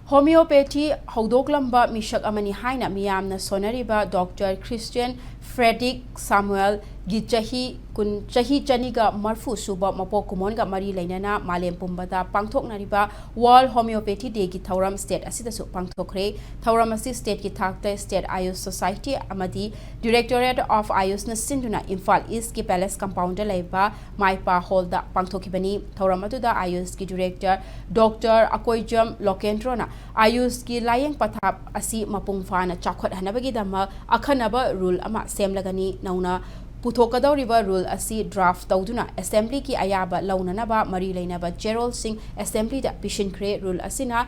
Homoeopathy Hodoklampa Mishak Amani Haina Miyamna Sonariba Dr. Christian Frederick Samuel Gichahi Kun Chahi Chaniga Marfu Suba Mapo Kumonga Mari Lainana Malem Pumbada Pangtok Nariba World Homeopathy Day Ki Thauram State Asida Su Pangtokre Thauram Asi State Ki Thakta State Ayush Society Amadi Directorate of Ayush na Sinduna Imphal East Ki Palace Compound Laiba Maipa Holda Pangtokibani Thauramatuda Ayush Ki Director Dr. Akoijam Lokentrona Ayush ki layeng pathap asi mapung fana chakhot hanabagi dama akhanaba rule ama semlagani nauna puthokadauriba rule asi draft tawduna assembly ki ayaba launanaba mari leinaba Gerald Singh assembly da pishinkre rule asina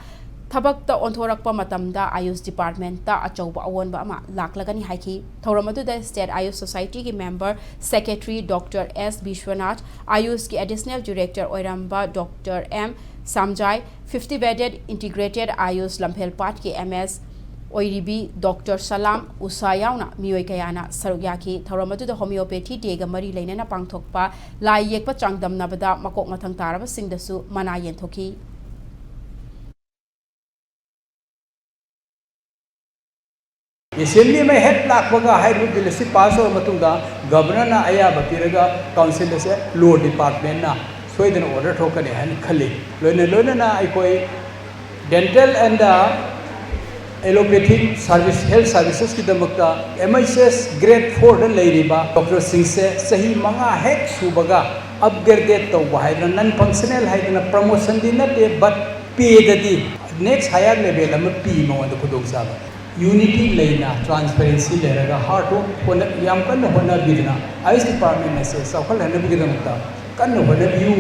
thabak ta onthorakpa matamda Ayush department ta achauba awonba ama laklagani haiki thauramadu da state Ayush society ki member secretary Dr. S Bishwanath Ayush ki additional director oiramba Dr. M Samjai 50 bedded integrated Ayush Lamphel Pat ki MS Oiribi Dr. Salam Usayauna Mioi Kayana Sarugyaki Thauramadu the Homeopathy Day Mari Lainana Pangthokpa Lai Yekpa Changdam Nabada Makok Matang Taraba Singdasu Manayen Thoki Assembly में head lakh बगा high root दिलसी पास हो मतुंगा governor ना आया बतीरेगा council से law department ना सोइदन order ठोकर ने हन खली लोने ना कोई dental and allopathic service health services की दमकता MIS ग्रेड 4 द लेरिबा डॉक्टर सिंह से सही मंगा हेड सुबगा अपग्रेडेड तो वाइड नॉन फंक्शनल हाइदना प्रमोशन दी नते बट पे ददी नेक्स्ट हायर लेवल में पी मोंद खुदोग साबा यूनिटी लेना ट्रांसपेरेंसी लेरगा हार्ट होना याम कन्न होना बिदना आयुष डिपार्टमेंट से सफल हने बिदमता कन्न होना बियू